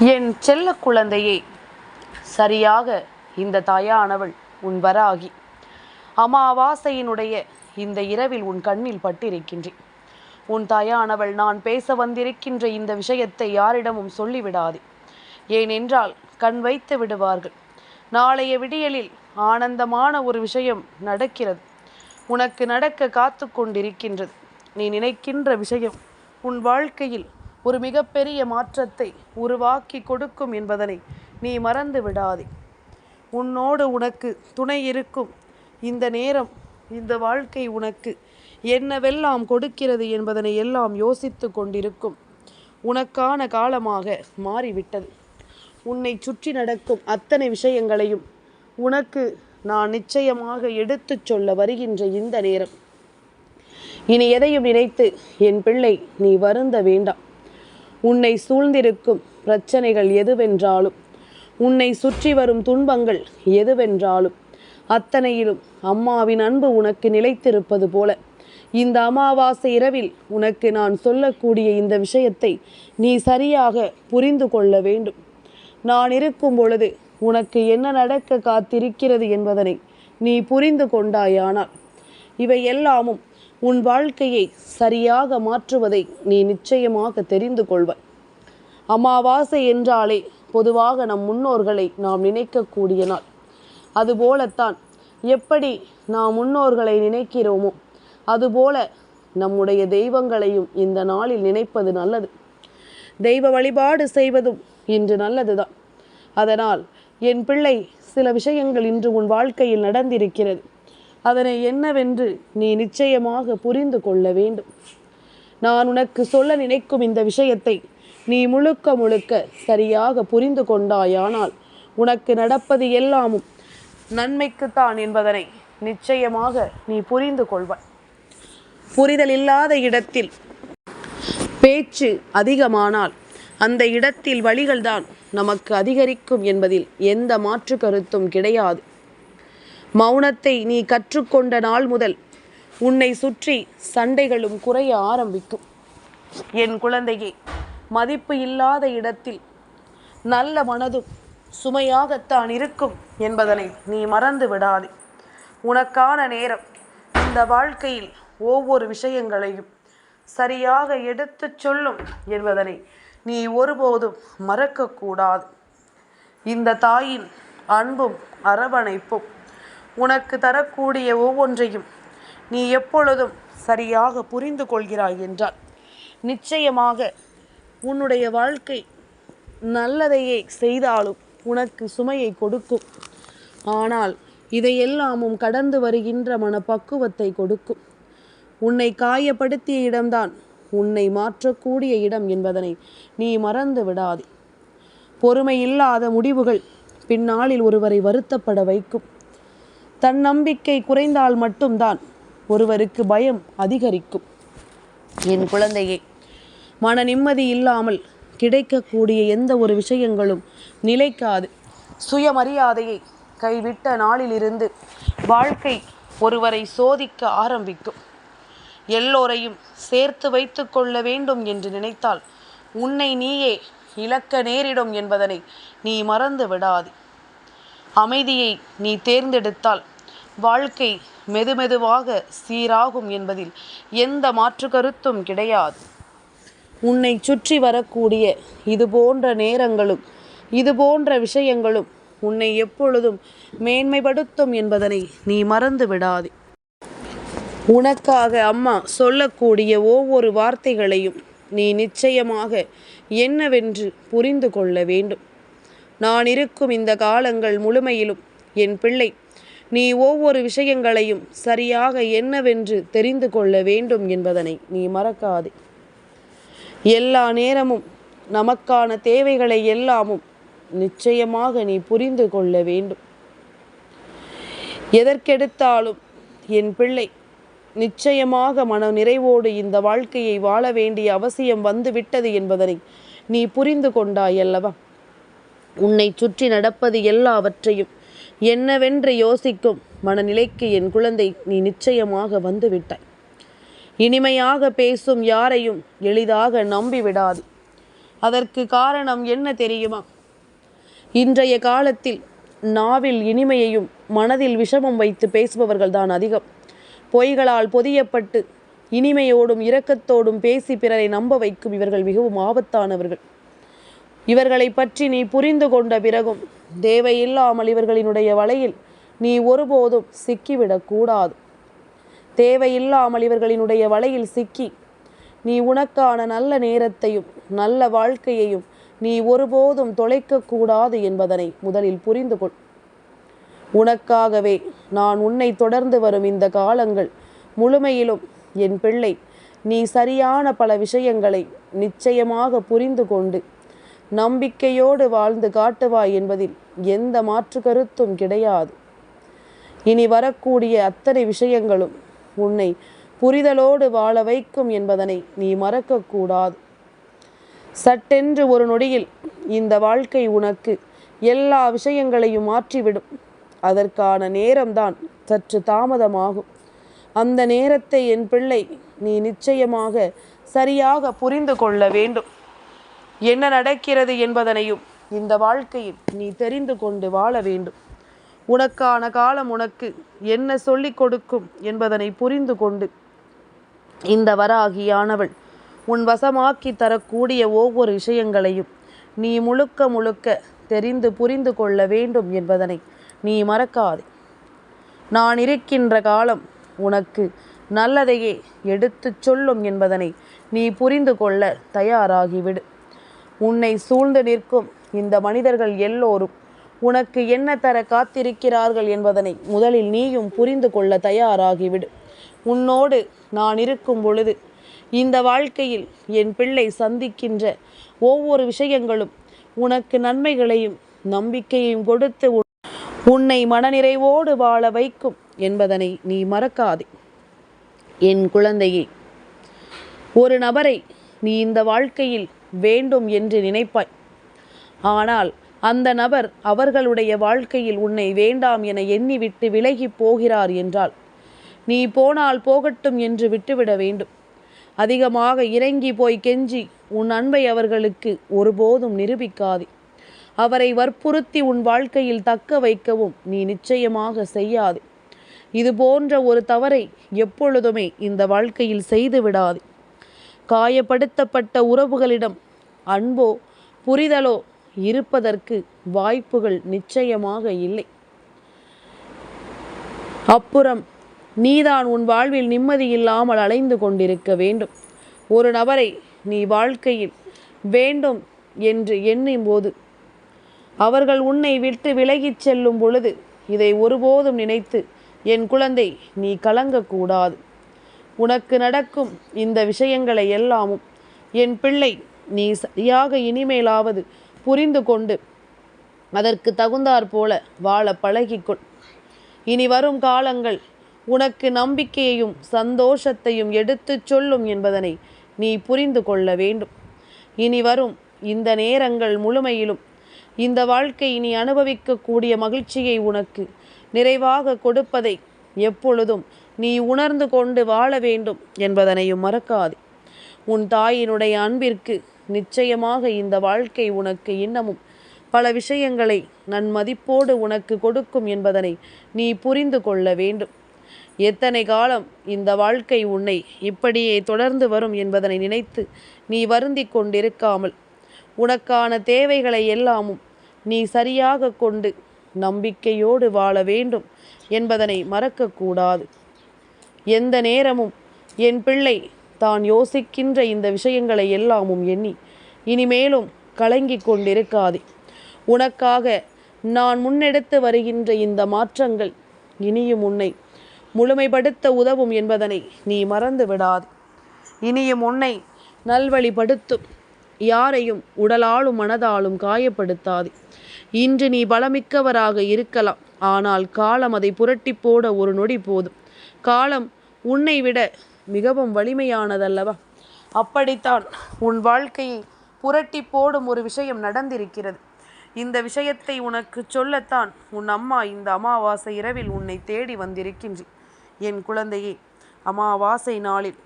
என் செல்ல குழந்தையே, சரியாக இந்த தாயானவள் உன் வராகி அமாவாசையினுடைய இந்த இரவில் உன் கண்ணில் பட்டிருக்கின்றேன். உன் தாயானவள் நான் பேச வந்திருக்கின்ற இந்த விஷயத்தை யாரிடமும் சொல்லிவிடாதே. ஏனென்றால் கண் வைத்து விடுவார்கள். நாளைய விடியலில் ஆனந்தமான ஒரு விஷயம் நடக்கிறது. உனக்கு நடக்க காத்து கொண்டிருக்கின்றது. நீ நினைக்கின்ற விஷயம் உன் வாழ்க்கையில் ஒரு மிகப்பெரிய மாற்றத்தை உருவாக்கி கொடுக்கும் என்பதனை நீ மறந்து விடாதே. உன்னோடு உனக்கு துணை இருக்கும் இந்த நேரம், இந்த வாழ்க்கை உனக்கு என்னவெல்லாம் கொடுக்கிறது என்பதனை எல்லாம் யோசித்து கொண்டிருக்கும் உனக்கான காலமாக மாறிவிட்டது. உன்னை சுற்றி நடக்கும் அத்தனை விஷயங்களையும் உனக்கு நான் நிச்சயமாக எடுத்துச் சொல்ல வருகின்ற இந்த நேரம். இனி எதையும் நினைத்து என் பிள்ளை நீ வருந்த வேண்டாம். உன்னை சூழ்ந்திருக்கும் பிரச்சனைகள் எதுவென்றாலும், உன்னை சுற்றி வரும் துன்பங்கள் எதுவென்றாலும், அத்தனையிலும் அம்மாவின் அன்பு உனக்கு நிலைத்திருப்பது போல இந்த அமாவாசை இரவில் உனக்கு நான் சொல்லக்கூடிய இந்த விஷயத்தை நீ சரியாக புரிந்து கொள்ள வேண்டும். நான் இருக்கும் பொழுது உனக்கு என்ன நடக்க காத்திருக்கிறது என்பதனை நீ புரிந்து கொண்டாயானால் இவை எல்லாமும் உன் வாழ்க்கையை சரியாக மாற்றுவதை நீ நிச்சயமாக தெரிந்து கொள்வாய். அமாவாசை என்றாலே பொதுவாக நம் முன்னோர்களை நாம் நினைக்கக்கூடிய நாள். அதுபோலத்தான் எப்படி நாம் முன்னோர்களை நினைக்கிறோமோ அதுபோல நம்முடைய தெய்வங்களையும் இந்த நாளில் நினைப்பது நல்லது. தெய்வ வழிபாடு செய்வதும் இன்று நல்லதுதான். அதனால் என் பிள்ளை, சில விஷயங்கள் இன்று உன் வாழ்க்கையில் நடந்திருக்கிறது. அதனை என்னவென்று நீ நிச்சயமாக புரிந்து கொள்ள வேண்டும். நான் உனக்கு சொல்ல நினைக்கும் இந்த விஷயத்தை நீ முழுக்க முழுக்க சரியாக புரிந்து கொண்டாயானால் உனக்கு நடப்பது எல்லாமும் நன்மைக்குத்தான் என்பதனை நிச்சயமாக நீ புரிந்து கொள்வாய். புரிதல் இல்லாத இடத்தில் பேச்சு அதிகமானால் அந்த இடத்தில் வழிகள்தான் நமக்கு அதிகரிக்கும் என்பதில் எந்த மாற்று கருத்தும் கிடையாது. மௌனத்தை நீ கற்றுக்கொண்ட நாள் முதல் உன்னை சுற்றி சண்டைகளும் குறைய ஆரம்பிக்கும். என் குழந்தையே, மதிப்பு இல்லாத இடத்தில் நல்ல மனதும் சுமையாகத்தான் இருக்கும் என்பதனை நீ மறந்து விடாதே. உனக்கான நேரம் இந்த வாழ்க்கையில் ஒவ்வொரு விஷயங்களையும் சரியாக எடுத்துச் சொல்லும் என்பதனை நீ ஒருபோதும் மறக்கக்கூடாது. இந்த தாயின் அன்பும் அரவணைப்பும் உனக்கு தரக்கூடிய ஒவ்வொன்றையும் நீ எப்பொழுதும் சரியாக புரிந்து கொள்கிறாய் என்றால் நிச்சயமாக உன்னுடைய வாழ்க்கை நல்லதையே செய்தாலும் உனக்கு சுமையை கொடுக்கும். ஆனால் இதையெல்லாமும் கடந்து வருகின்ற மனப்பக்குவத்தை கொடுக்கும். உன்னை காயப்படுத்திய இடம்தான் உன்னை மாற்றக்கூடிய இடம் என்பதனை நீ மறந்து விடாதே. பொறுமை இல்லாத முடிவுகள் பின்னாளில் ஒருவரை வருத்தப்பட வைக்கும். தன்னம்பிக்கை குறைந்தால் மட்டும்தான் ஒருவருக்கு பயம் அதிகரிக்கும். என் குழந்தையே, மன நிம்மதி இல்லாமல் கிடைக்கக்கூடிய எந்த ஒரு விஷயங்களும் நிலைக்காது. சுயமரியாதையை கைவிட்ட நாளிலிருந்து வாழ்க்கை ஒருவரை சோதிக்க ஆரம்பிக்கும். எல்லோரையும் சேர்த்து வைத்து கொள்ள வேண்டும் என்று நினைத்தால் உன்னை நீயே இழக்க நேரிடும் என்பதனை நீ மறந்து விடாது. அமைதியை நீ தேர்ந்தெடுத்தால் வாழ்க்கை மெதுமெதுவாக சீராகும் என்பதில் எந்த மாற்று கருத்தும் கிடையாது. உன்னை சுற்றி வரக்கூடிய இது போன்ற நேரங்களும் இது போன்ற விஷயங்களும் உன்னை எப்பொழுதும் மேன்மைப்படுத்தும் என்பதனை நீ மறந்து விடாதே. உனக்காக அம்மா சொல்லக்கூடிய ஒவ்வொரு வார்த்தைகளையும் நீ நிச்சயமாக என்னவென்று புரிந்து கொள்ள வேண்டும். நான் இருக்கும் இந்த காலங்கள் முழுமையிலும் என் பிள்ளை, நீ ஒவ்வொரு விஷயங்களையும் சரியாக என்னவென்று தெரிந்து கொள்ள வேண்டும் என்பதனை நீ மறக்காதே. எல்லா நேரமும் நமக்கான தேவைகளை எல்லாமும் நிச்சயமாக நீ புரிந்து கொள்ள வேண்டும். எதற்கெடுத்தாலும் என் பிள்ளை, நிச்சயமாக மன நிறைவோடு இந்த வாழ்க்கையை வாழ வேண்டிய அவசியம் வந்துவிட்டது என்பதனை நீ புரிந்து கொண்டாய் அல்லவா? உன்னை சுற்றி நடப்பது எல்லாவற்றையும் என்னவென்று யோசிக்கும் மனநிலைக்கு என் குழந்தை நீ நிச்சயமாக வந்துவிட்டாய். இனிமையாக பேசும் யாரையும் எளிதாக நம்பிவிடாது. அதற்கு காரணம் என்ன தெரியுமா? இன்றைய காலத்தில் நாவில் இனிமையையும் மனதில் விஷமம் வைத்து பேசுபவர்கள் தான் அதிகம். பொய்களால் பொதியப்பட்டு இனிமையோடும் இரக்கத்தோடும் பேசி பிறரை நம்ப வைக்கும் இவர்கள் மிகவும் ஆபத்தானவர்கள். இவர்களை பற்றி நீ புரிந்து கொண்ட பிறகும் தேவையில்லாமல் இவர்களினுடைய வலையில் நீ ஒருபோதும் சிக்கிவிடக்கூடாது. தேவையில்லாமல் இவர்களினுடைய வலையில் சிக்கி நீ உனக்கான நல்ல நேரத்தையும் நல்ல வாழ்க்கையையும் நீ ஒருபோதும் தொலைக்கக்கூடாது என்பதனை முதலில் புரிந்து கொள். உனக்காகவே நான் உன்னை தொடர்ந்து வரும் இந்த காலங்கள் முழுமையிலும் என் பிள்ளை, நீ சரியான பல விஷயங்களை நிச்சயமாக புரிந்து கொண்டு நம்பிக்கையோடு வாழ்ந்து காட்டுவாய் என்பதில் எந்த மாற்று கருத்தும் கிடையாது. இனி வரக்கூடிய அத்தனை விஷயங்களும் உன்னை புரிதலோடு வாழ வைக்கும் என்பதனை நீ மறக்கக்கூடாது. சட்டென்று ஒரு நொடியில் இந்த வாழ்க்கை உனக்கு எல்லா விஷயங்களையும் மாற்றிவிடும். அதற்கான நேரம்தான் சற்று தாமதமாகும். அந்த நேரத்தை என் பிள்ளை நீ நிச்சயமாக சரியாக புரிந்து கொள்ள வேண்டும். என்ன நடக்கிறது என்பதனையும் இந்த வாழ்க்கையில் நீ தெரிந்து கொண்டு வாழ வேண்டும். உனக்கான காலம் உனக்கு என்ன சொல்லிக் கொடுக்கும் என்பதனை புரிந்து கொண்டு இந்த வராகியானவள் உன் வசமாக்கி தரக்கூடிய ஒவ்வொரு விஷயங்களையும் நீ முழுக்க முழுக்க தெரிந்து புரிந்து கொள்ள வேண்டும் என்பதனை நீ மறக்காதே. நான் இருக்கின்ற காலம் உனக்கு நல்லதையே எடுத்துச் சொல்லும் என்பதனை நீ புரிந்து கொள்ள தயாராகிவிடு. உன்னை சூழ்ந்து நிற்கும் இந்த மனிதர்கள் எல்லோரும் உனக்கு என்ன தர காத்திருக்கிறார்கள் என்பதனை முதலில் நீயும் புரிந்து கொள்ள தயாராகிவிடு. உன்னோடு நான் இருக்கும் பொழுது இந்த வாழ்க்கையில் என் பிள்ளை சந்திக்கின்ற ஒவ்வொரு விஷயங்களும் உனக்கு நன்மைகளையும் நம்பிக்கையையும் கொடுத்து உன்னை மனநிறைவோடு வாழ வைக்கும் என்பதனை நீ மறக்காதே. என் குழந்தையே, ஒரு நபரை நீ இந்த வாழ்க்கையில் வேண்டும் என்று நினைப்பாய். ஆனால் அந்த நபர் அவர்களுடைய வாழ்க்கையில் உன்னை வேண்டாம் என எண்ணிவிட்டு விலகி போகிறார் என்றால் நீ போனால் போகட்டும் என்று விட்டுவிட வேண்டும். அதிகமாக இறங்கி போய் கெஞ்சி உன் அன்பை அவர்களுக்கு ஒருபோதும் நிரூபிக்காதே. அவரை வற்புறுத்தி உன் வாழ்க்கையில் தக்க வைக்கவும் நீ நிச்சயமாக செய்யாதே. இது போன்ற ஒரு தவறை எப்பொழுதுமே இந்த வாழ்க்கையில் செய்து விடாதே. காயப்படுத்தப்பட்ட உறவுகளிடம் அன்போ புரிதலோ இருப்பதற்கு வாய்ப்புகள் நிச்சயமாக இல்லை. அப்புறம் நீதான் உன் வாழ்வில் நிம்மதி இல்லாமல் அலைந்து கொண்டிருக்க வேண்டும். ஒரு நபரை நீ வாழ்க்கையில் வேண்டும் என்று எண்ணும் போது அவர்கள் உன்னை விட்டு விலகிச் செல்லும் பொழுது இதை ஒருபோதும் நினைத்து என் குழந்தை நீ கலங்கக்கூடாது. உனக்கு நடக்கும் இந்த விஷயங்களை எல்லாமும் என் பிள்ளை நீ சரியாக இனிமேலாவது புரிந்து கொண்டு அதற்கு தகுந்தாற் போல வாழ பழகிக்கொள். இனி வரும் காலங்கள் உனக்கு நம்பிக்கையையும் சந்தோஷத்தையும் எடுத்துச் சொல்லும் என்பதனை நீ புரிந்து கொள்ள வேண்டும். இனி வரும் இந்த நேரங்கள் முழுமையிலும் இந்த வாழ்க்கை நீ அனுபவிக்கக்கூடிய மகிழ்ச்சியை உனக்கு நிறைவாக கொடுப்பதை எப்பொழுதும் நீ உணர்ந்து கொண்டு வாழ வேண்டும் என்பதனையும் மறக்காதே. உன் தாயினுடைய அன்பிற்கு நிச்சயமாக இந்த வாழ்க்கை உனக்கு இன்னமும் பல விஷயங்களை நன்மதிப்போடு உனக்கு கொடுக்கும் என்பதனை நீ புரிந்து கொள்ள வேண்டும். எத்தனை காலம் இந்த வாழ்க்கை உன்னை இப்படியே தொடர்ந்து வரும் என்பதனை நினைத்து நீ வருந்தி கொண்டிருக்காமல் உனக்கான தேவைகளை எல்லாமும் நீ சரியாக கொண்டு நம்பிக்கையோடு வாழ வேண்டும் என்பதனை மறக்கக்கூடாது. எந்த நேரமும் என் பிள்ளை தான் யோசிக்கின்ற இந்த விஷயங்களை எல்லாமும் எண்ணி இனிமேலும் கலங்கிக் கொண்டிருக்காதே. உனக்காக நான் முன்னெடுத்து வருகின்ற இந்த மாற்றங்கள் இனியும் உன்னை முழுமைப்படுத்த உதவும் என்பதனை நீ மறந்து விடாது. இனியும் உன்னை நல்வழிப்படுத்தும். யாரையும் உடலாலும் மனதாலும் காயப்படுத்தாது. இன்று நீ பலமிக்கவராக இருக்கலாம், ஆனால் காலம் அதை புரட்டி போட ஒரு நொடி போதும். காலம் உன்னை விட மிகவும் வலிமையானதல்லவா? அப்படித்தான் உன் வாழ்க்கையை புரட்டி போடும் ஒரு விஷயம் நடந்திருக்கிறது. இந்த விஷயத்தை உனக்கு சொல்லத்தான் உன் அம்மா இந்த அமாவாசை இரவில் உன்னை தேடி வந்திருக்கின்றேன். என் குழந்தையே, அமாவாசை நாளில்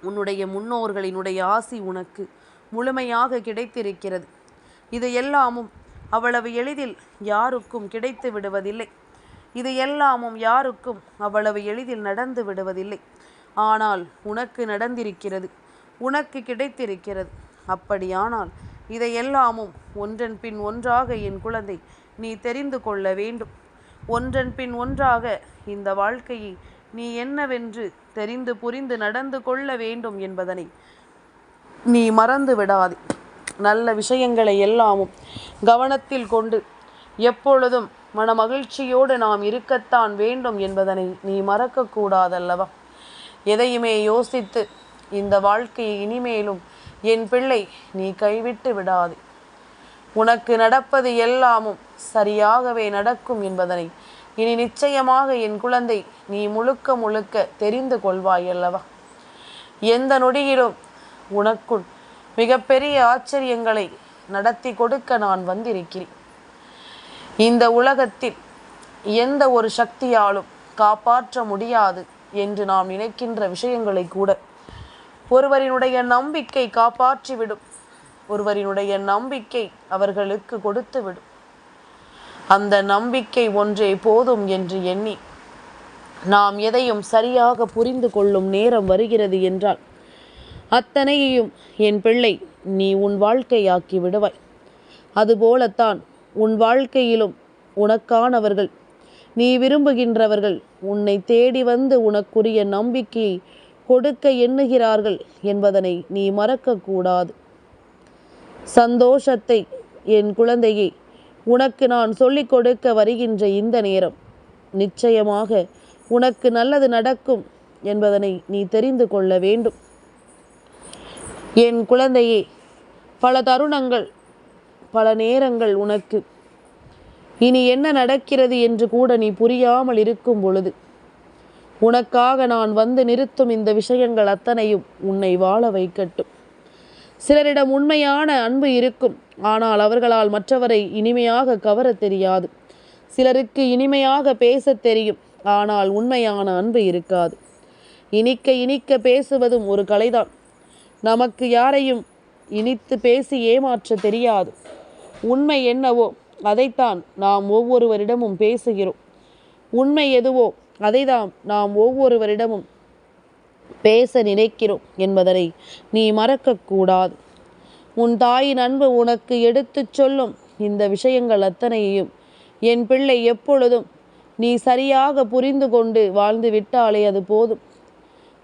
உன்னுடைய முன்னோர்களினுடைய ஆசி உனக்கு முழுமையாக கிடைத்திருக்கிறது. இது எல்லாமும் அவ்வளவு எளிதில் யாருக்கும் கிடைத்து விடுவதில்லை. இது எல்லாமும் யாருக்கும் அவ்வளவு எளிதில் நடந்து விடுவதில்லை. ஆனால் உனக்கு நடந்திருக்கிறது, உனக்கு கிடைத்திருக்கிறது. அப்படியானால் இதையெல்லாமும் ஒன்றன் பின் ஒன்றாக என் குழந்தை நீ தெரிந்து கொள்ள வேண்டும். ஒன்றன் பின் ஒன்றாக இந்த வாழ்க்கையை நீ என்னவென்று தெரிந்து புரிந்து நடந்து கொள்ள வேண்டும் என்பதனை நீ மறந்து விடாதே. நல்ல விஷயங்களை எல்லாமும் கவனத்தில் கொண்டு எப்பொழுதும் மனமகிழ்ச்சியோடு நாம் இருக்கத்தான் வேண்டும் என்பதனை நீ மறக்கக்கூடாதல்லவா? எதையுமே யோசித்து இந்த வாழ்க்கையை இனிமேலும் என் பிள்ளை நீ கைவிட்டு விடாதே. உனக்கு நடப்பது எல்லாமும் சரியாகவே நடக்கும் என்பதனை இனி நிச்சயமாக என் குழந்தை நீ முழுக்க முழுக்க தெரிந்து கொள்வாயல்லவா? எந்த நொடியிலும் உனக்குள் மிகப்பெரிய ஆச்சரியங்களை நடத்தி கொடுக்க நான் வந்திருக்கிறேன். இந்த உலகத்தில் எந்த ஒரு சக்தியாலும் காப்பாற்ற முடியாது என்று நாம் நினைக்கின்ற விஷயங்களை கூட ஒருவரினுடைய நம்பிக்கை காப்பாற்றிவிடும். ஒருவரினுடைய நம்பிக்கை அவர்களுக்கு கொடுத்துவிடும். அந்த நம்பிக்கை ஒன்றே போதும் என்று எண்ணி நாம் எதையும் சரியாக புரிந்து கொள்ளும் நேரம் வருகிறது என்றால் அத்தனையையும் என் பிள்ளை நீ உன் வாழ்க்கையாக்கி விடுவாய். அதுபோலத்தான் உன் வாழ்க்கையிலும் உனக்கானவர்கள், நீ விரும்புகின்றவர்கள் உன்னை தேடி வந்து உனக்குரிய நம்பிக்கையை கொடுக்க எண்ணுகிறார்கள் என்பதனை நீ மறக்கக்கூடாது. சந்தோஷத்தை என் குழந்தையை உனக்கு நான் சொல்லிக் கொடுக்க வருகின்ற இந்த நேரம் நிச்சயமாக உனக்கு நல்லது நடக்கும் என்பதனை நீ தெரிந்து கொள்ள வேண்டும். என் குழந்தையே, பல தருணங்கள், பல நேரங்கள் உனக்கு இனி என்ன நடக்கிறது என்று கூட நீ புரியாமல் இருக்கும் பொழுது உனக்காக நான் வந்து நிறுத்தும் இந்த விஷயங்கள் அத்தனையும் உன்னை வாழ வைக்கட்டும். சிலரிடம் உண்மையான அன்பு இருக்கும், ஆனால் அவர்களால் மற்றவரை இனிமையாக கவர தெரியாது. சிலருக்கு இனிமையாக பேச தெரியும், ஆனால் உண்மையான அன்பு இருக்காது. இனிக்க இனிக்க பேசுவதும் ஒரு கலைதான். நமக்கு யாரையும் இனித்து பேசி ஏமாற்ற தெரியாது. உண்மை என்னவோ அதைத்தான் நாம் ஒவ்வொருவரிடமும் பேசுகிறோம். உண்மை எதுவோ அதைதான் நாம் ஒவ்வொருவரிடமும் பேச நினைக்கிறோம் என்பதனை நீ மறக்கக்கூடாது. உன் தாயின் அன்பு உனக்கு எடுத்து சொல்லும் இந்த விஷயங்கள் அத்தனையையும் என் பிள்ளை எப்பொழுதும் நீ சரியாக புரிந்து கொண்டு வாழ்ந்து விட்டாலே அது போதும்.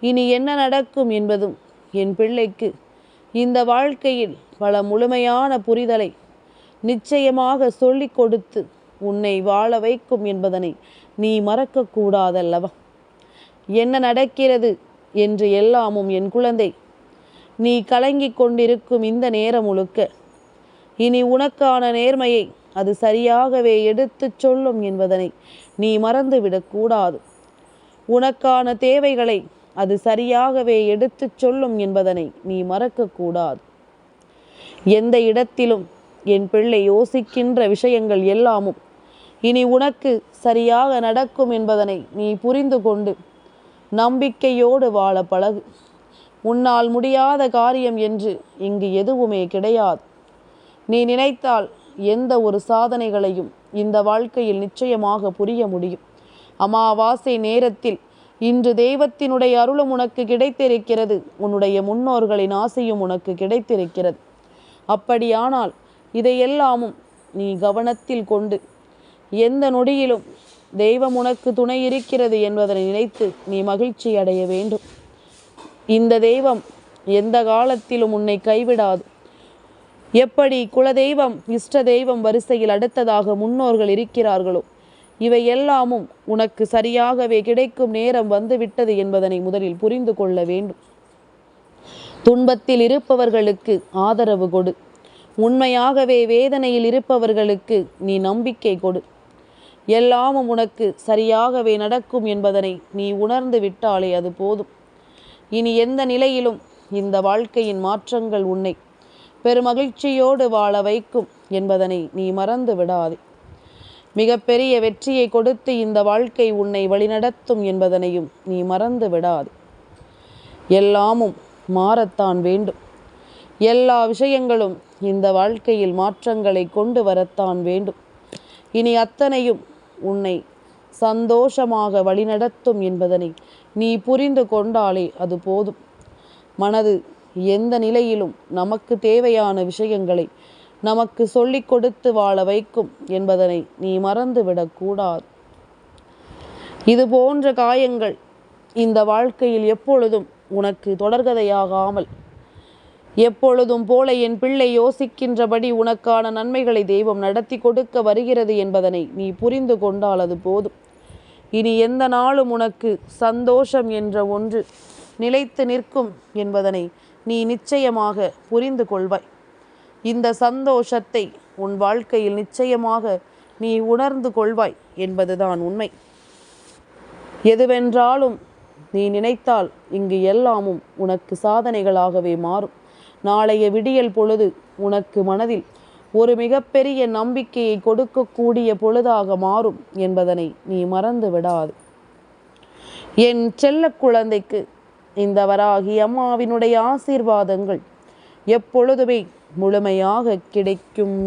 இனி என்ன நடக்கும் என்பதும் என் பிள்ளைக்கு இந்த வாழ்க்கையில் பல முழுமையான புரிதலை நிச்சயமாக சொல்லிக் கொடுத்து உன்னை வாழ வைக்கும் என்பதனை நீ மறக்கக்கூடாதல்லவா? என்ன நடக்கிறது என்று எல்லாமும் என் குழந்தை நீ கலங்கிக் கொண்டிருக்கும் இந்த நேரம் முழுக்க இனி உனக்கான நேர்மையை அது சரியாகவே எடுத்து சொல்லும் என்பதனை நீ மறந்துவிடக்கூடாது. உனக்கான தேவைகளை அது சரியாகவே எடுத்து சொல்லும் என்பதனை நீ மறக்கக்கூடாது. எந்த இடத்திலும் என் பிள்ளை யோசிக்கின்ற விஷயங்கள் எல்லாமும் இனி உனக்கு சரியாக நடக்கும் என்பதனை நீ புரிந்து கொண்டு நம்பிக்கையோடு வாழ பழகு. உன்னால் முடியாத காரியம் என்று இங்கு எதுவுமே கிடையாது. நீ நினைத்தால் எந்த ஒரு சாதனைகளையும் இந்த வாழ்க்கையில் நிச்சயமாக புரிய முடியும். அமாவாசை நேரத்தில் இன்று தெய்வத்தினுடைய அருளும் உனக்கு கிடைத்திருக்கிறது. உன்னுடைய முன்னோர்களின் ஆசையும் உனக்கு கிடைத்திருக்கிறது. அப்படியானால் இதையெல்லாமும் நீ கவனத்தில் கொண்டு எந்த நொடியிலும் தெய்வம் உனக்கு துணை இருக்கிறது என்பதனை நினைத்து நீ மகிழ்ச்சி அடைய வேண்டும். இந்த தெய்வம் எந்த காலத்திலும் உன்னை கைவிடாது. எப்படி குலதெய்வம் இஷ்ட தெய்வம் வரிசையில் அடுத்ததாக முன்னோர்கள் இருக்கிறார்களோ இவை எல்லாமும் உனக்கு சரியாகவே கிடைக்கும் நேரம் வந்துவிட்டது என்பதனை முதலில் புரிந்து கொள்ள வேண்டும். துன்பத்தில் இருப்பவர்களுக்கு ஆதரவு கொடு. உண்மையாகவே வேதனையில் இருப்பவர்களுக்கு நீ நம்பிக்கை கொடு. எல்லாமும் உனக்கு சரியாகவே நடக்கும் என்பதனை நீ உணர்ந்து விட்டாலே அது போதும். இனி எந்த நிலையிலும் இந்த வாழ்க்கையின் மாற்றங்கள் உன்னை பெருமகிழ்ச்சியோடு வாழ வைக்கும் என்பதனை நீ மறந்து விடாதே. மிகப்பெரிய வெற்றியை கொடுத்து இந்த வாழ்க்கை உன்னை வழிநடத்தும் என்பதனையும் நீ மறந்து விடாதே. எல்லாமும் மாறத்தான் வேண்டும். எல்லா விஷயங்களும் இந்த வாழ்க்கையில் மாற்றங்களை கொண்டு வரத்தான் வேண்டும். இனி அத்தனையும் உன்னை சந்தோஷமாக வழிநடத்தும் என்பதனை நீ புரிந்து கொண்டாலே அது போதும். மனது எந்த நிலையிலும் நமக்கு தேவையான விஷயங்களை நமக்கு சொல்லிக் கொடுத்து வாழ வைக்கும் என்பதனை நீ மறந்துவிடக்கூடாது. இது போன்ற காயங்கள் இந்த வாழ்க்கையில் எப்பொழுதும் உனக்கு தொடர்கதையாகாமல் எப்பொழுதும் போல என் பிள்ளை யோசிக்கின்றபடி உனக்கான நன்மைகளை தெய்வம் நடத்தி கொடுக்க வருகிறது என்பதனை நீ புரிந்து கொண்டால் அது போதும். இனி எந்த நாளும் உனக்கு சந்தோஷம் என்ற ஒன்று நிலைத்து நிற்கும் என்பதனை நீ நிச்சயமாக புரிந்து கொள்வாய். இந்த சந்தோஷத்தை உன் வாழ்க்கையில் நிச்சயமாக நீ உணர்ந்து கொள்வாய் என்பதுதான் உண்மை. எதுவென்றாலும் நீ நினைத்தால் இங்கு எல்லாமும் உனக்கு சாதனைகளாகவே மாறும். நாளைய விடியல் பொழுது உனக்கு மனதில் ஒரு மிகப்பெரிய நம்பிக்கையை கொடுக்கக்கூடிய பொழுதாக மாறும் என்பதனை நீ மறந்து விடாது. என் செல்ல குழந்தைக்கு இந்த வராகி அம்மாவினுடைய ஆசீர்வாதங்கள் எப்பொழுதுமே முழுமையாக கிடைக்கும்.